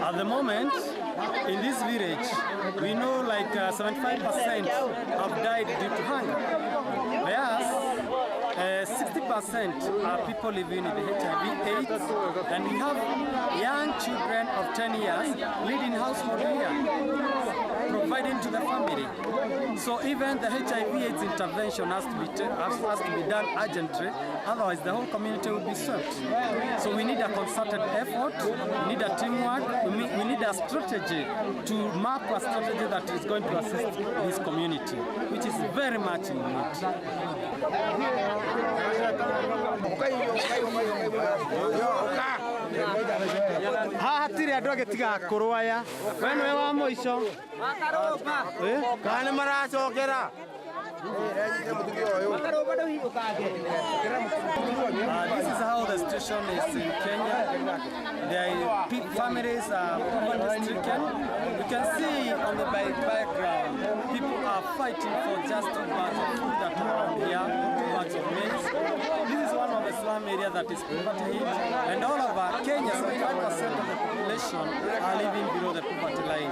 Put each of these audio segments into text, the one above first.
At the moment, in this village, we know like 75% have died due to hunger. Whereas 60% are people living with HIV/AIDS, and we have young children of 10 years leading household here, providing to the family. So even the HIV/AIDS intervention has to be done urgently, otherwise the whole community will be swept. So we need a concerted effort, we need a teamwork, we need a strategy to map a strategy that is going to assist this community, which is very much in need. Hatire andå agätiga kårå aya we nĩwe wa mũico kana nĩ maracokera This is how the situation is in Kenya. Families are poverty stricken. You can see on the background, people are fighting for just 2 bags of food that are around here, 2 bags of maize. This is one of the slum areas that is poverty hit, and all over Kenya, 75% of the population are living below the poverty line.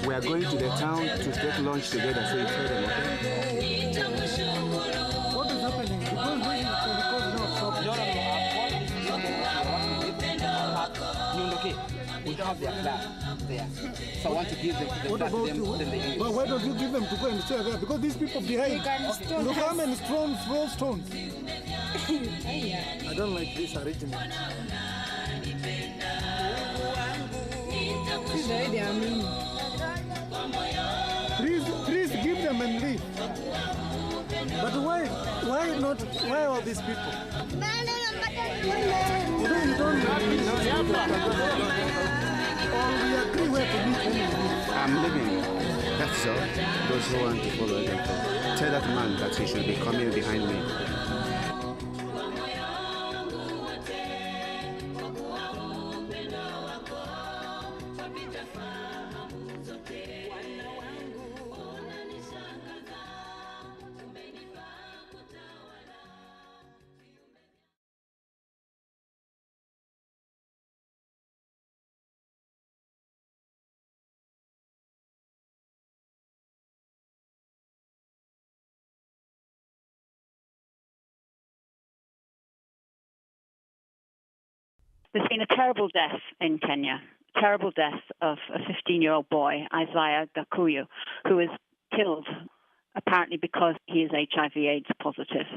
We are going to the town to take lunch together, so you tell them, okay? What is happening? Because we don't have their flag there. So I want to give them the flag to them. But why don't you give them to go and stay there? Because these people behind, you come and throw stones. I don't like this arrangement. Please give them and leave. But why all these people? You don't we agree where to meet. I'm leaving. That's all. Those who want to follow them, tell that man that he should be coming behind me. There's been a terrible death in Kenya, terrible death of a 15-year-old boy, Isaiah Gakuyu, who was killed apparently because he is HIV/AIDS positive.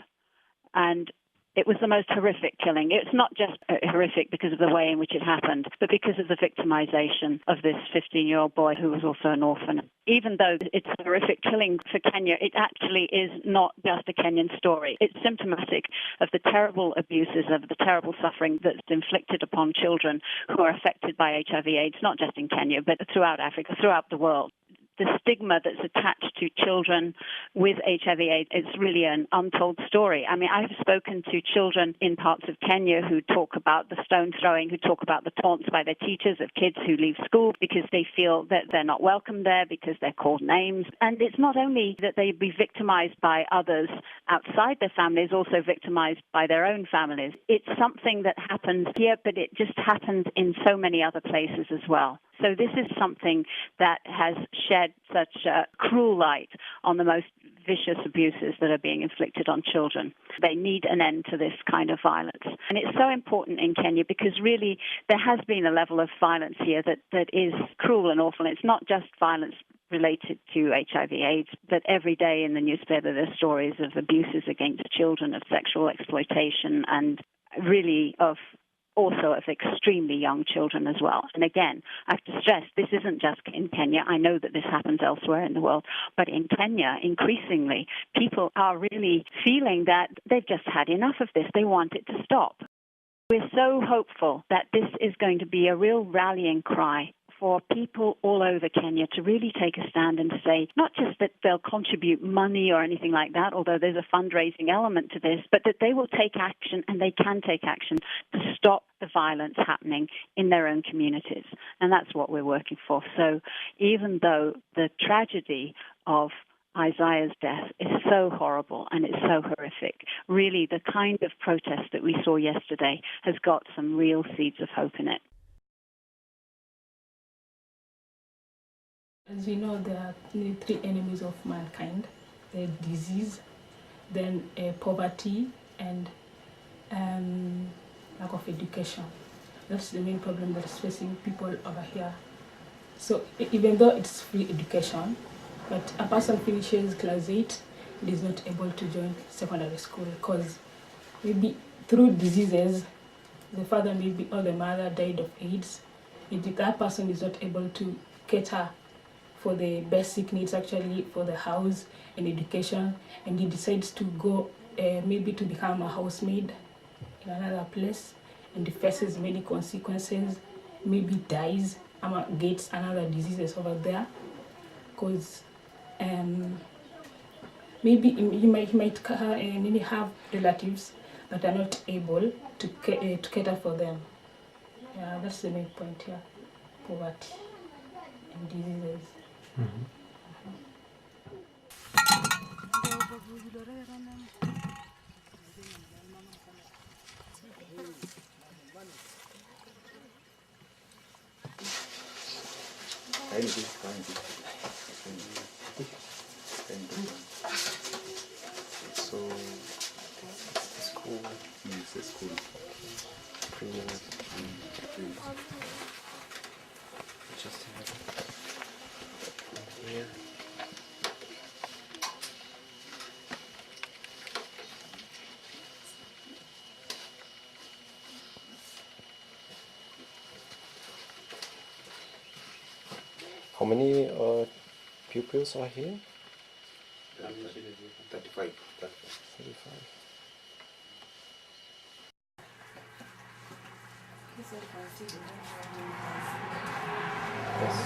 And it was the most horrific killing. It's not just horrific because of the way in which it happened, but because of the victimization of this 15-year-old boy who was also an orphan. Even though it's a horrific killing for Kenya, it actually is not just a Kenyan story. It's symptomatic of the terrible abuses, of the terrible suffering that's inflicted upon children who are affected by HIV/AIDS, not just in Kenya, but throughout Africa, throughout the world. the stigma that's attached to children with HIV/AIDS is really an untold story. I mean, I've spoken to children in parts of Kenya who talk about the stone throwing, who talk about the taunts by their teachers of kids who leave school because they feel that they're not welcome there because they're called names. And it's not only that they be victimized by others outside their families, also victimized by their own families. It's something that happens here, but it just happens in so many other places as well. So this is something that has shed such a cruel light on the most vicious abuses that are being inflicted on children. They need an end to this kind of violence. And it's so important in Kenya because really there has been a level of violence here that is cruel and awful. It's not just violence related to HIV/AIDS, but every day in the newspaper there are stories of abuses against children, of sexual exploitation, and really also of extremely young children as well. And again, I have to stress, this isn't just in Kenya. I know that this happens elsewhere in the world, but in Kenya, increasingly, people are really feeling that they've just had enough of this. They want it to stop. We're so hopeful that this is going to be a real rallying cry for people all over Kenya to really take a stand and say, not just that they'll contribute money or anything like that, although there's a fundraising element to this, but that they will take action, and they can take action to stop the violence happening in their own communities. And that's what we're working for. So even though the tragedy of Isaiah's death is so horrible and it's so horrific, really the kind of protest that we saw yesterday has got some real seeds of hope in it. As we know, there are three enemies of mankind: the disease, then poverty, and lack of education. That's the main problem that is facing people over here. So even though it's free education, but a person finishes class 8 and is not able to join secondary school because maybe through diseases, the father maybe or the mother died of AIDS, and that person is not able to cater for the basic needs, actually for the house and education, and he decides to go maybe to become a housemaid in another place, and he faces many consequences, maybe dies, gets another diseases over there, because maybe he might have relatives that are not able to cater for them. Yeah, that's the main point here: poverty and diseases. So, the school is the school. Just here. How many pupils are here? 35. 35. Yes.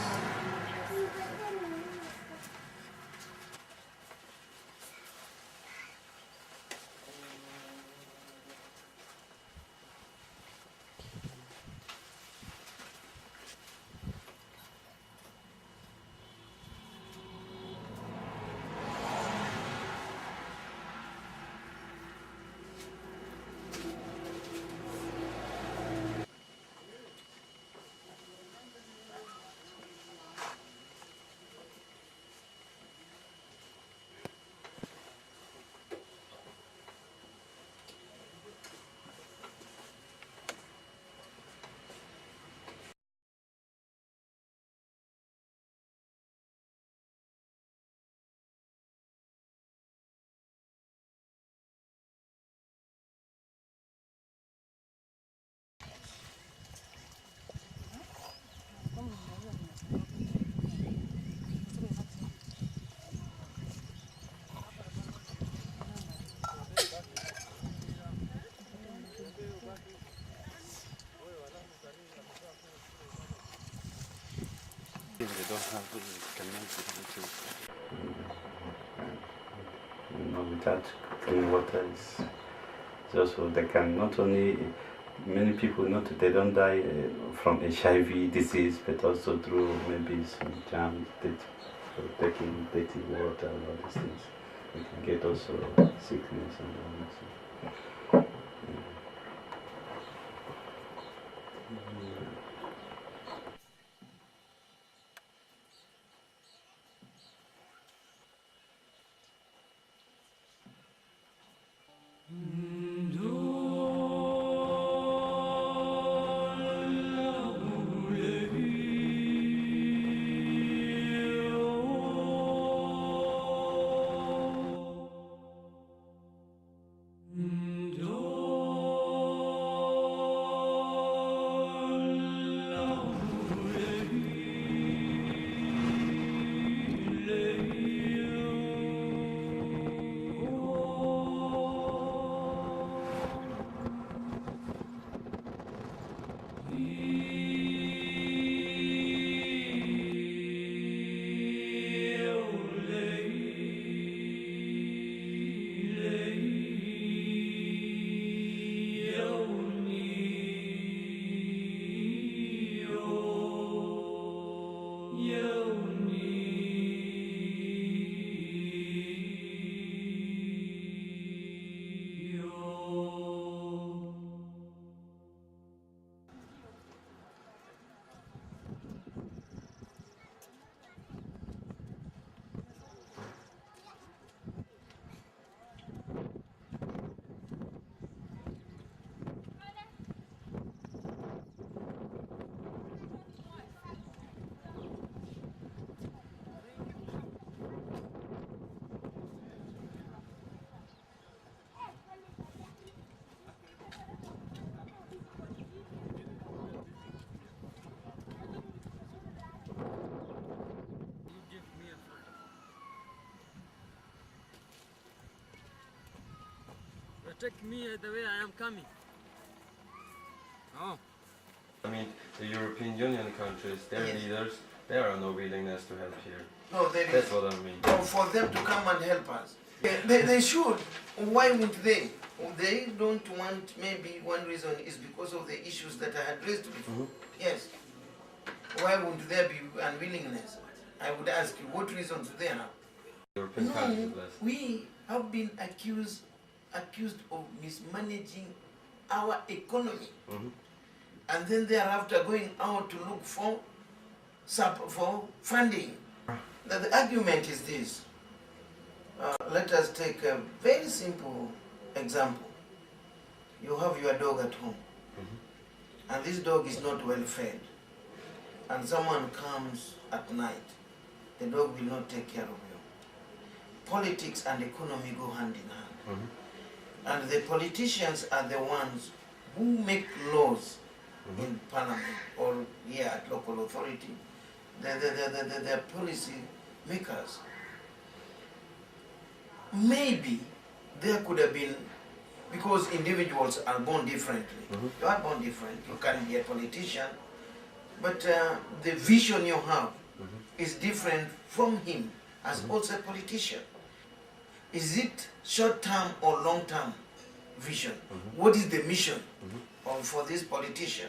Without clean water, it's just so they can not only many people they don't die from HIV disease, but also through maybe some germs taking dirty water and all these things. We can get also sickness and all that. Take me the way I am coming. Oh. I mean, the European Union countries, their leaders, there are no willingness to help here. No, that's what I mean. For them to come and help us. They should. Why wouldn't they? They don't want, maybe one reason is because of the issues that I had raised before. Yes. Why wouldn't there be unwillingness? I would ask you, what reasons do they have? European countries, we have been accused of mismanaging our economy, and then thereafter going out to look for funding. Now the argument is this. Let us take a very simple example. You have your dog at home, and this dog is not well fed, and someone comes at night. The dog will not take care of you. Politics and economy go hand in hand. And the politicians are the ones who make laws in parliament or here at local authority. They're policy makers. Maybe there could have been, because individuals are born differently. You are born different. You can be a politician, but the vision you have is different from him as also a politician. Is it short-term or long-term vision? What is the mission for this politician?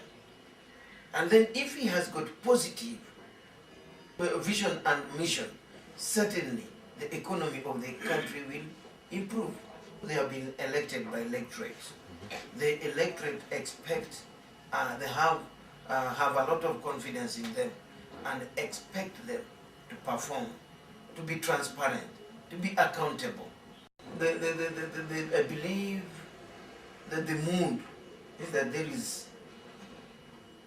And then if he has got positive vision and mission, certainly the economy of the country will improve. They have been elected by electorates. The electorate expect, they have a lot of confidence in them and expect them to perform, to be transparent, to be accountable. I believe that the mood is that there is,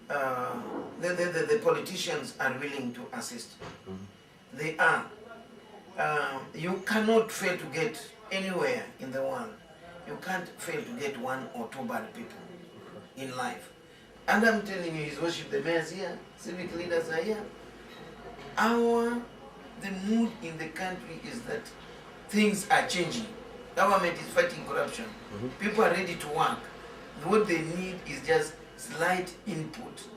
the politicians are willing to assist. They are. You cannot fail to get anywhere in the world. You can't fail to get one or two bad people in life. And I'm telling you, His Worship, the mayors here, civic leaders are here. The mood in the country is that things are changing. Government is fighting corruption. People are ready to work. What they need is just slight input.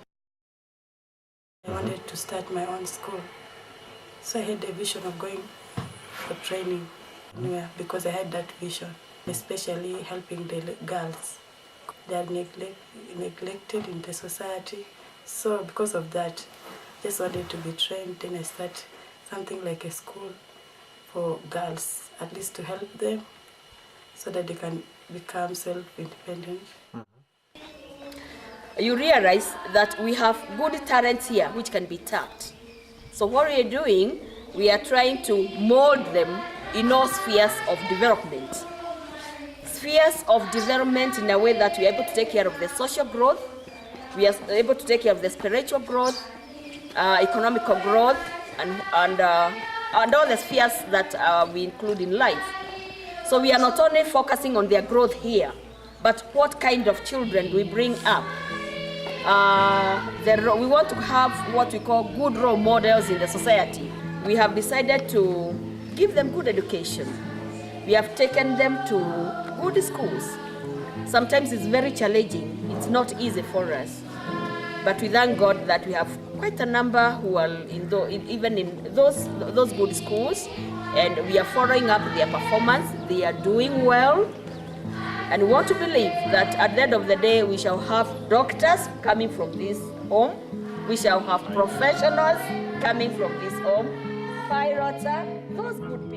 I wanted to start my own school, So I had a vision of going for training, because I had that vision, especially helping the girls. They are neglected in the society. So because of that, just wanted to be trained. Then I started something like a school for girls, at least to help them so that they can become self-independent. You realize that we have good talents here which can be tapped. So what we are doing, we are trying to mold them in all spheres of development. Spheres of development in a way that we are able to take care of the social growth, we are able to take care of the spiritual growth, economical growth, and all the spheres that we include in life. So we are not only focusing on their growth here, but what kind of children we bring up. We want to have what we call good role models in the society. We have decided to give them good education. We have taken them to good schools. Sometimes it's very challenging. It's not easy for us. But we thank God that we have quite a number who are even in those good schools, and we are following up their performance. They are doing well. And we want to believe that at the end of the day, we shall have doctors coming from this home. We shall have professionals coming from this home. Pilots, those good people.